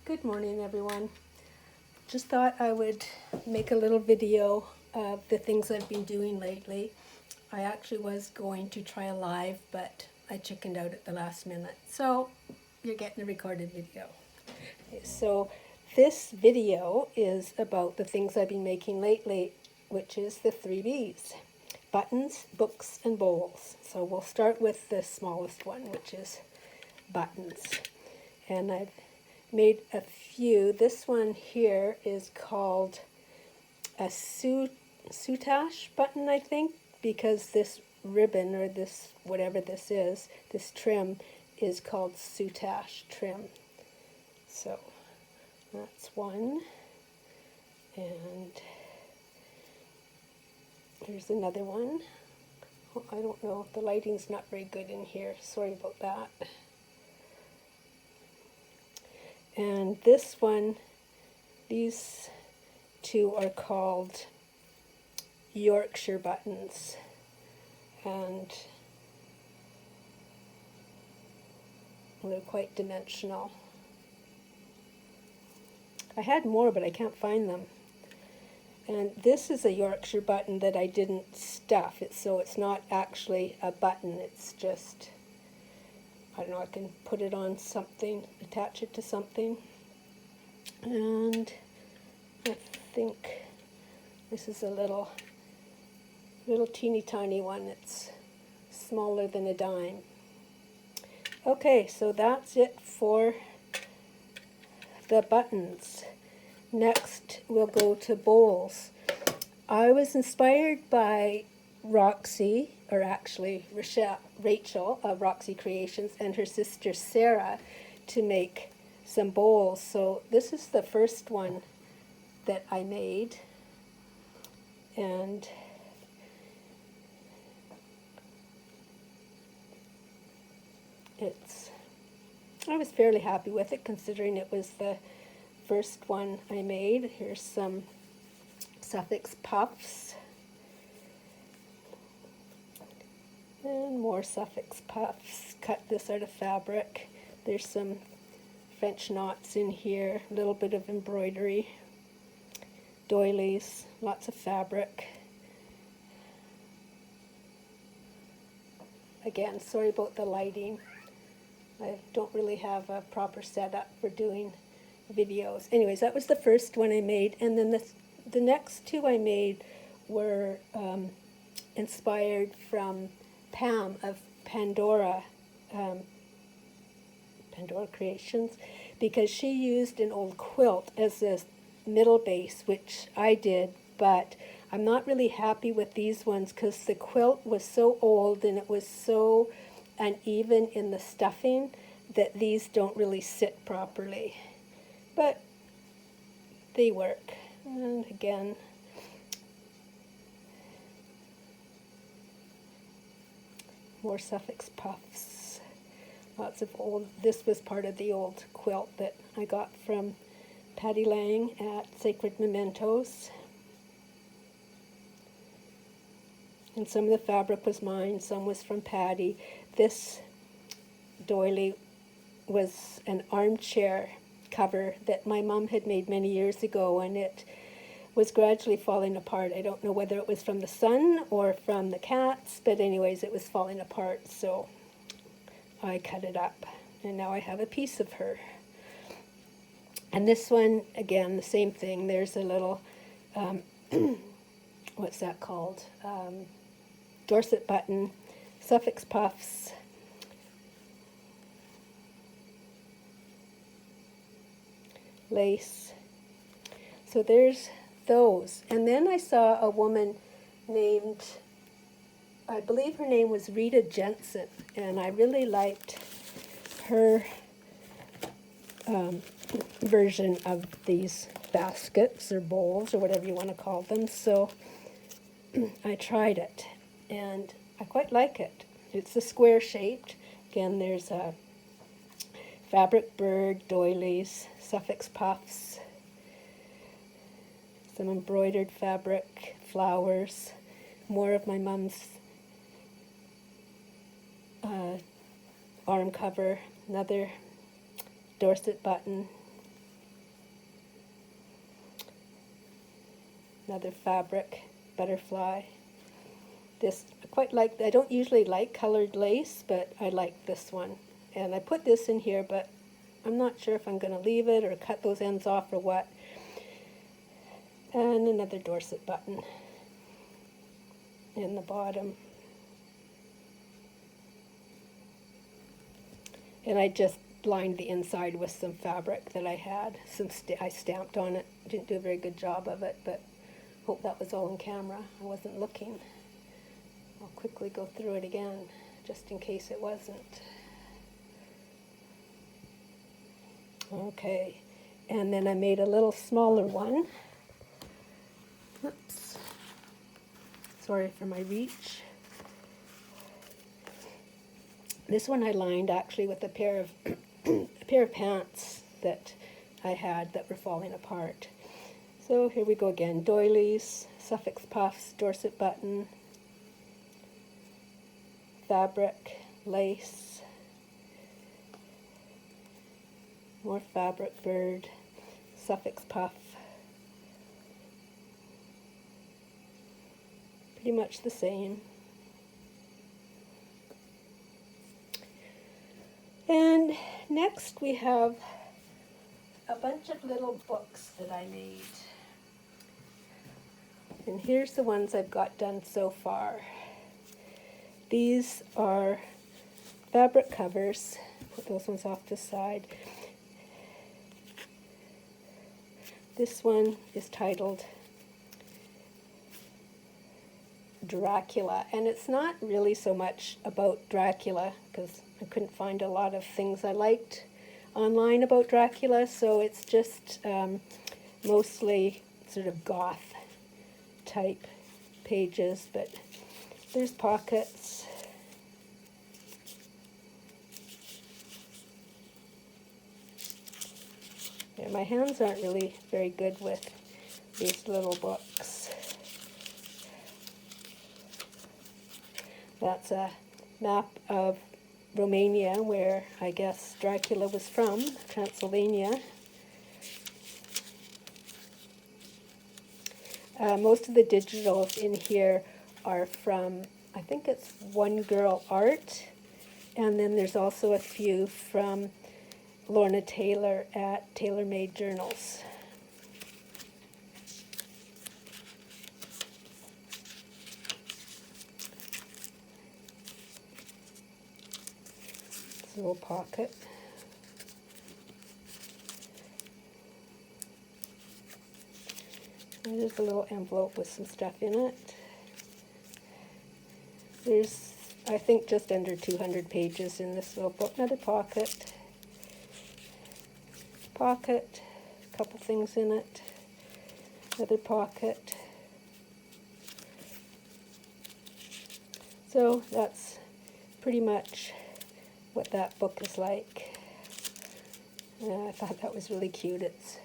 Good morning, everyone. Just thought I would make a little video of the things I've been doing lately. I actually was going to try a live, but I chickened out at the last minute. So you're getting a recorded video. So this video is about the things I've been making lately, which is the 3Bs: buttons, books, and bowls. So we'll start with the smallest one, which is buttons. And I've made a few. This one here is called a soutache button, I think, because this ribbon, or this, whatever this is, this trim is called soutache trim. So that's one. And here's another one. Oh, I don't know, the lighting's not very good in here. Sorry about that. And this one, these two are called Yorkshire buttons. And they're quite dimensional. I had more, but I can't find them. And this is a Yorkshire button that I didn't stuff. So it's not actually a button, it's just, I don't know, I can put it on something, attach it to something. And I think this is a little teeny tiny one. It's smaller than a dime. Okay, so that's it for the buttons. Next, we'll go to bowls. I was inspired by Roxy, or actually Rachel of Roxy Creations, and her sister Sarah to make some bowls. So this is the first one that I made, and I was fairly happy with it considering it was the first one I made. Here's some Suffolk puffs. And more Suffolk puffs. Cut this out of fabric. There's some French knots in here, a little bit of embroidery, doilies, lots of fabric. Again, sorry about the lighting. I don't really have a proper setup for doing videos. Anyways, that was the first one I made, and then the next two I made were inspired from Pam of Pandora Creations, because she used an old quilt as a middle base, which I did, but I'm not really happy with these ones because the quilt was so old and it was so uneven in the stuffing that these don't really sit properly. But they work. And again, more Suffolk puffs. Lots of old, this was part of the old quilt that I got from Patty Lang at Sacred Mementos. And some of the fabric was mine, some was from Patty. This doily was an armchair cover that my mom had made many years ago, and it was gradually falling apart. I don't know whether it was from the sun or from the cats, but anyways, it was falling apart, so I cut it up, and now I have a piece of her. And this one, again, the same thing. There's a little, what's that called? Dorset button, Suffolk puffs, lace. So there's those. And then I saw a woman named, I believe her name was Rita Jensen, and I really liked her version of these baskets or bowls or whatever you want to call them. So I tried it, and I quite like it. It's a square shaped. Again, there's a fabric bird, doilies, Suffolk puffs, some embroidered fabric, flowers, more of my mom's arm cover, another Dorset button, another fabric butterfly. This, I quite like, I don't usually like colored lace, but I like this one. And I put this in here, but I'm not sure if I'm going to leave it or cut those ends off or what. And another Dorset button in the bottom. And I just lined the inside with some fabric that I had. I stamped on it. Didn't do a very good job of it, but hope that was all in camera. I wasn't looking. I'll quickly go through it again, just in case it wasn't. Okay, and then I made a little smaller one. Oops. Sorry for my reach. This one I lined actually with a pair of pants that I had that were falling apart. So here we go again. Doilies, Suffolk puffs, Dorset button, fabric, lace, more fabric, bird, Suffolk puff. Pretty much the same. And next we have a bunch of little books that I made. And here's the ones I've got done so far. These are fabric covers. Put those ones off to the side. This one is titled Dracula, and it's not really so much about Dracula because I couldn't find a lot of things I liked online about Dracula, so it's just mostly sort of goth type pages, but there's pockets. Yeah, my hands aren't really very good with these little books. That's a map of Romania, where I guess Dracula was from, Transylvania. Most of the digitals in here are from, I think it's One Girl Art, and then there's also a few from Lorna Taylor at Tailor Made Journals. It's a little pocket. And there's a little envelope with some stuff in it. There's, I think, just under 200 pages in this little book. Another pocket. Pocket, a couple things in it. Another pocket. So that's pretty much what that book is like. I thought that was really cute. It's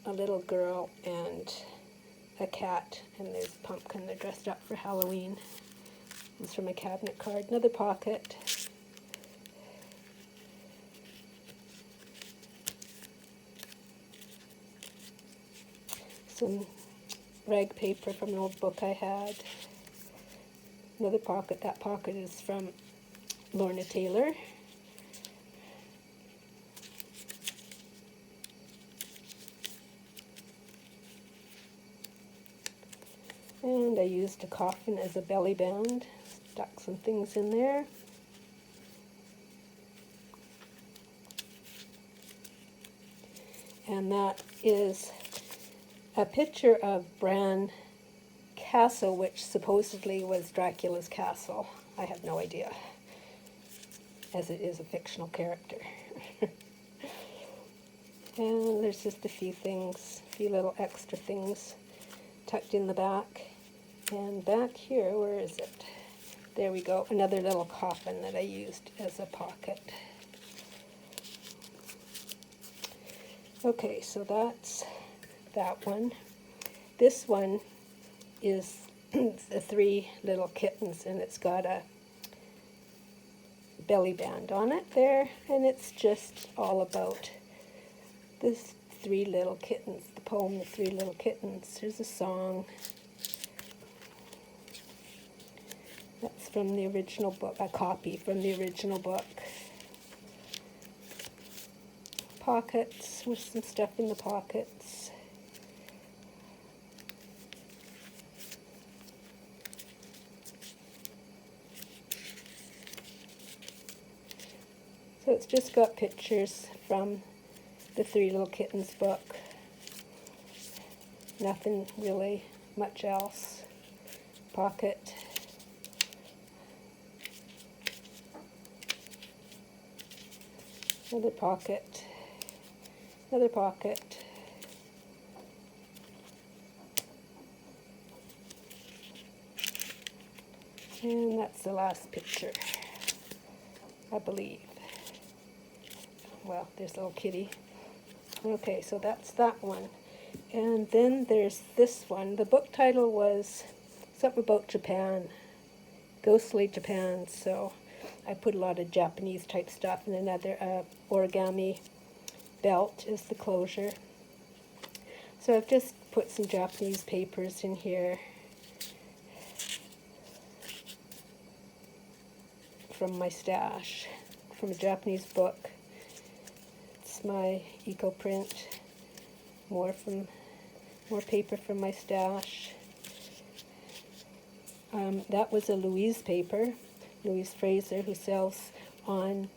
a little girl and a cat, and there's a pumpkin. They're dressed up for Halloween. It's from a cabinet card. Another pocket. Some rag paper from an old book I had. Another pocket. That pocket is from Lorna Taylor. And I used a coffin as a belly band. Stuck some things in there. And that is a picture of Bran Castle, which supposedly was Dracula's castle. I have no idea, as it is a fictional character. And there's just a few things, a few little extra things tucked in the back. And back here, where is it? There we go, another little coffin that I used as a pocket. Okay, so that's that one. This one is the three little kittens, and it's got a belly band on it there, and it's just all about this Three Little Kittens, the poem The Three Little Kittens. Here's a song. That's from the original book, a copy from the original book. Pockets, with some stuff in the pockets. So it's just got pictures from the Three Little Kittens book. Nothing really much else. Pocket. Another pocket. Another pocket. And that's the last picture, I believe. Well, there's a little kitty. Okay, so that's that one. And then there's this one. The book title was something about Japan, ghostly Japan. So I put a lot of Japanese type stuff, and another origami belt is the closure. So I've just put some Japanese papers in here from my stash, from a Japanese book. It's my eco print. More paper from my stash. That was a Louise paper, Louise Fraser, who sells on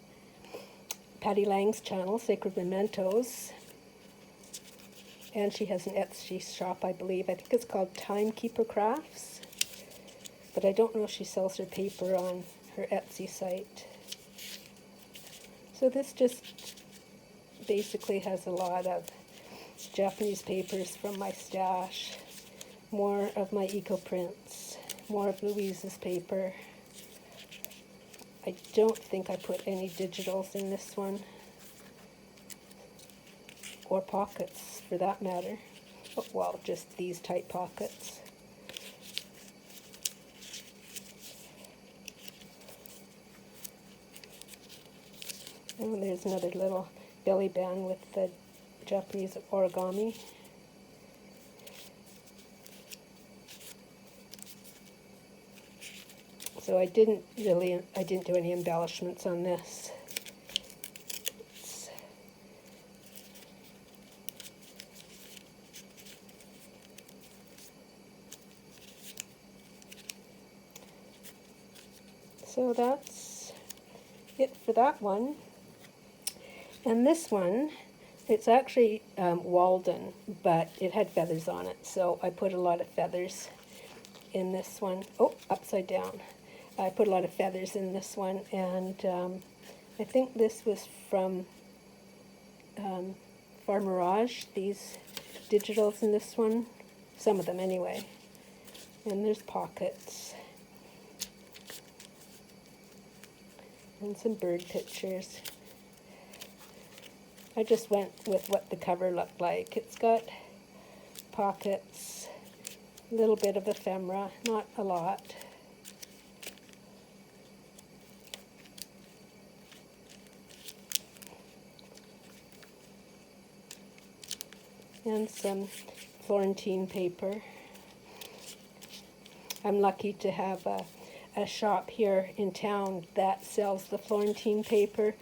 Patty Lang's channel, Sacred Mementos. And she has an Etsy shop, I believe. I think it's called Timekeeper Crafts. But I don't know if she sells her paper on her Etsy site. So this just basically has a lot of Japanese papers from my stash, more of my eco prints, more of Louise's paper. I don't think I put any digitals in this one, or pockets for that matter. Oh, well, just these type pockets. And there's another little belly band with the Japanese origami. So I didn't do any embellishments on this. So that's it for that one. And this one, it's actually Walden, but it had feathers on it, so I put a lot of feathers in this one. Oh, upside down. I put a lot of feathers in this one, and I think this was from Farmerage, these digitals in this one, some of them anyway. And there's pockets. And some bird pictures. I just went with what the cover looked like. It's got pockets, a little bit of ephemera, not a lot. And some Florentine paper. I'm lucky to have a shop here in town that sells the Florentine paper.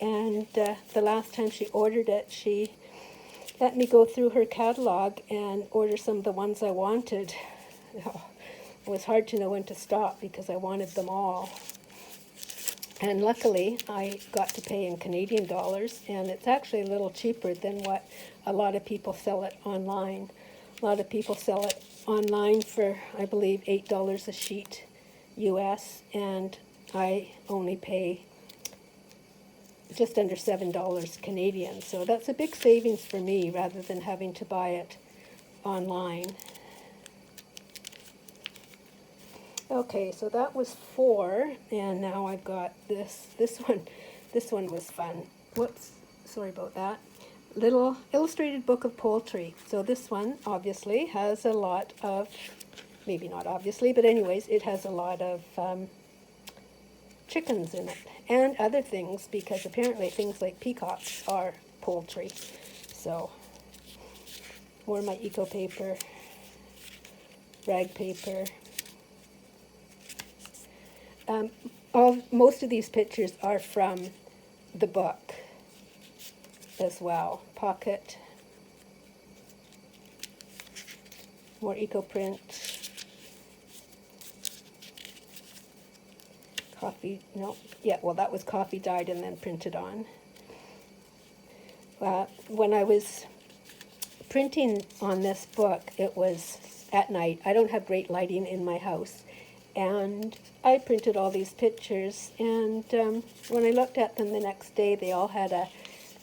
And the last time she ordered it, she let me go through her catalog and order some of the ones I wanted. Oh, it was hard to know when to stop because I wanted them all. And luckily, I got to pay in Canadian dollars, and it's actually a little cheaper than what a lot of people sell it online. A lot of people sell it online for, I believe, $8 a sheet US, and I only pay just under $7 Canadian. So that's a big savings for me rather than having to buy it online. Okay, so that was 4, and now I've got this one. This one was fun. Whoops, sorry about that. Little illustrated book of poultry. So this one obviously has a lot of, maybe not obviously, but anyways, it has a lot of chickens in it and other things, because apparently things like peacocks are poultry. So, more of my eco paper, rag paper. Most of these pictures are from the book as well. Pocket, more eco print, coffee, no, yeah, well that was coffee dyed and then printed on. When I was printing on this book, it was at night. I don't have great lighting in my house. And I printed all these pictures, and when I looked at them the next day, they all had a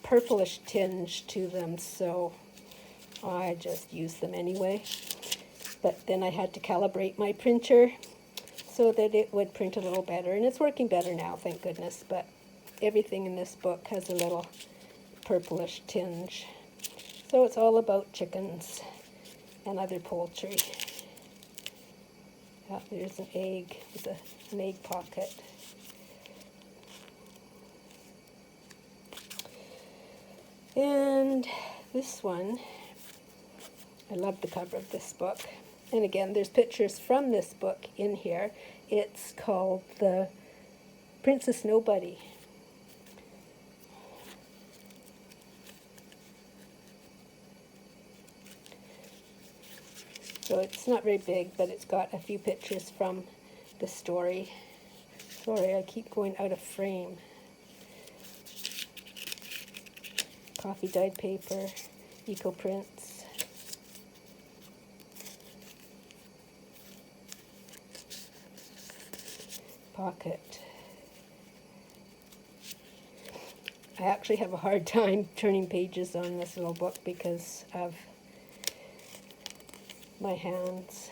purplish tinge to them, so I just used them anyway. But then I had to calibrate my printer so that it would print a little better, and it's working better now, thank goodness, but everything in this book has a little purplish tinge. So it's all about chickens and other poultry. There's an egg, there's an egg pocket. And this one, I love the cover of this book. And again, there's pictures from this book in here. It's called The Princess Nobody. So it's not very big, but it's got a few pictures from the story. Sorry, I keep going out of frame. Coffee dyed paper, eco prints. Pocket. I actually have a hard time turning pages on this little book because of my hands.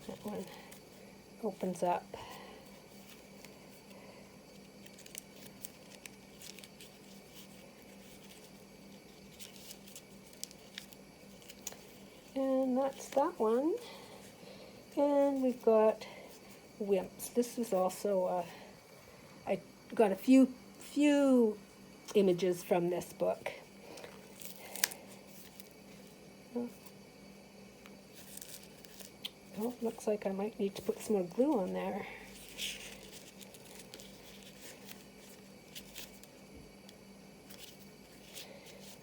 That one opens up. And that's that one. And we've got wimps. This is also, I got a few images from this book. Oh, looks like I might need to put some more glue on there.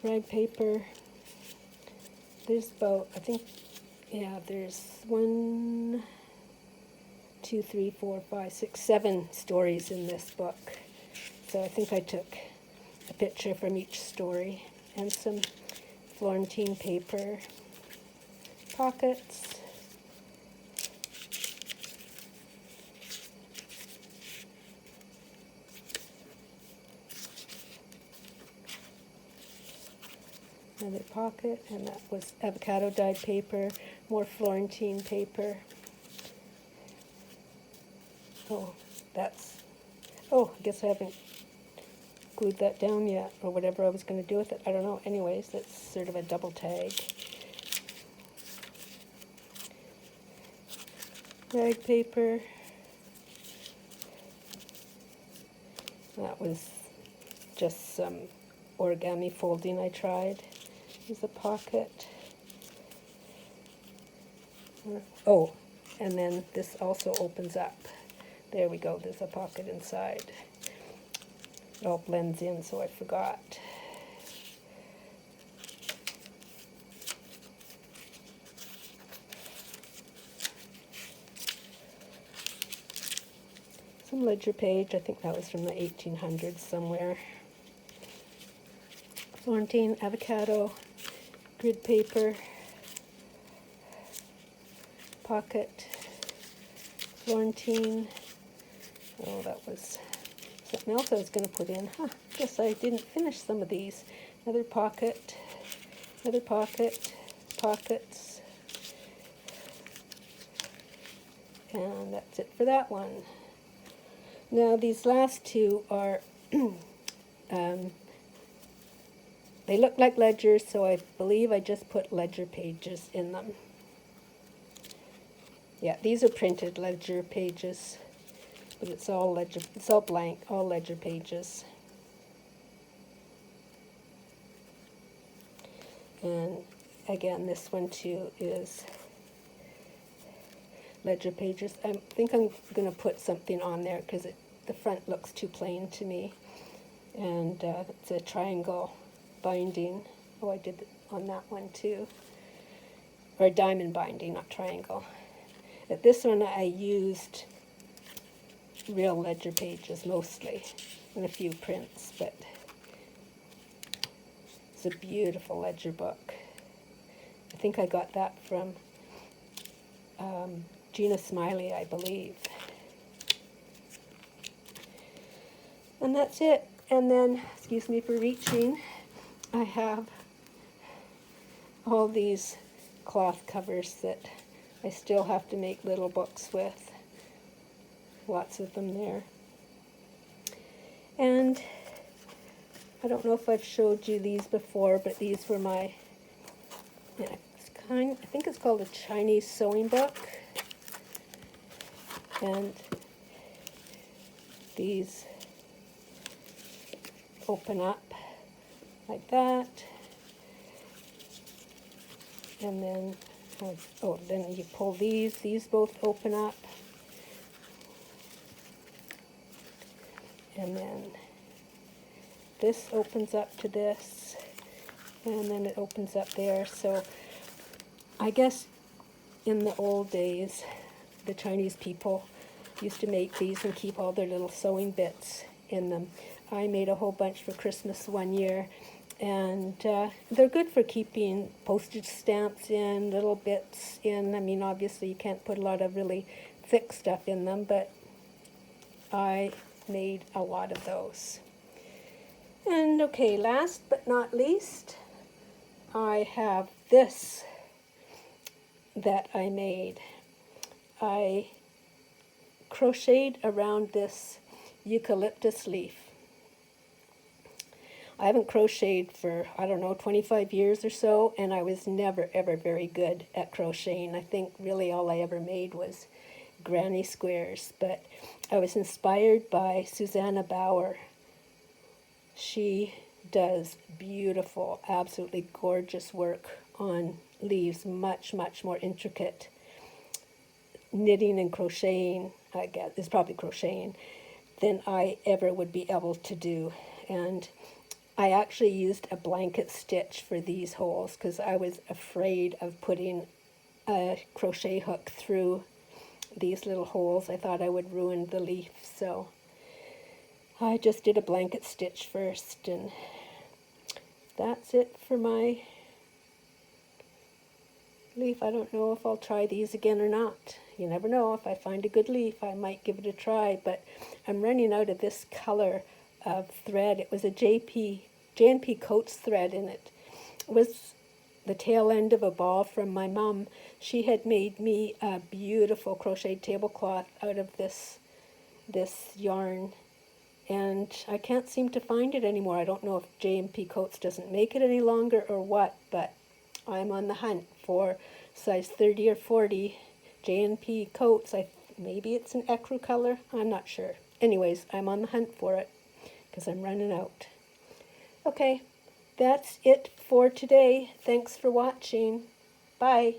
Rag paper. There's about, I think, yeah, there's 1, 2, 3, 4, 5, 6, 7 stories in this book. So I think I took a picture from each story, and some Florentine paper, pockets, another pocket, and that was avocado dyed paper, more Florentine paper. Oh, I guess I haven't glued that down yet, or whatever I was going to do with it. I don't know. Anyways, that's sort of a double tag. Rag paper. That was just some origami folding I tried. Here's a pocket. Oh, and then this also opens up. There we go, there's a pocket inside. It all blends in, so I forgot. Some ledger page, I think that was from the 1800s somewhere. Florentine, avocado, grid paper, pocket, Florentine. Oh, that was something else I was going to put in. Guess I didn't finish some of these. Another pocket, pockets. And that's it for that one. Now these last two are, they look like ledgers, so I believe I just put ledger pages in them. Yeah, these are printed ledger pages. but it's all ledger, it's all blank, all ledger pages. And again, this one too is ledger pages. I think I'm going to put something on there because the front looks too plain to me. And it's a triangle binding. Oh, I did it on that one too. Or a diamond binding, not triangle. At this one I used real ledger pages mostly, and a few prints, but it's a beautiful ledger book. I think I got that from Gina Smiley, I believe. And that's it. And then, excuse me for reaching, I have all these cloth covers that I still have to make little books with. Lots of them there. And I don't know if I've showed you these before, but these were my, I think it's called a Chinese sewing book. And these open up like that. And then, then you pull these both open up. And then this opens up to this, and then it opens up there. So I guess in the old days, the Chinese people used to make these and keep all their little sewing bits in them. I made a whole bunch for Christmas one year, and they're good for keeping postage stamps in, little bits in. I mean, obviously you can't put a lot of really thick stuff in them, but I made a lot of those. And okay, last but not least, I have this that I made. I crocheted around this eucalyptus leaf. I haven't crocheted for, 25 years or so, and I was never, ever very good at crocheting. I think really all I ever made was granny squares, but I was inspired by Susanna Bauer. She does beautiful, absolutely gorgeous work on leaves, much, much more intricate knitting and crocheting, I guess, is probably crocheting, than I ever would be able to do. And I actually used a blanket stitch for these holes because I was afraid of putting a crochet hook through these little holes. I thought I would ruin the leaf, so I just did a blanket stitch first, and that's it for my leaf. I don't know if I'll try these again or not. You never know. If I find a good leaf, I might give it a try, but I'm running out of this color of thread. It was a J&P Coats thread, and it was the tail end of a ball from my mom. She had made me a beautiful crocheted tablecloth out of this yarn, and I can't seem to find it anymore. I don't know if J&P Coats doesn't make it any longer or what, but I'm on the hunt for size 30 or 40 J&P Coats. Maybe it's an ecru color. I'm not sure. Anyways, I'm on the hunt for it because I'm running out. Okay, that's it for today. Thanks for watching. Bye.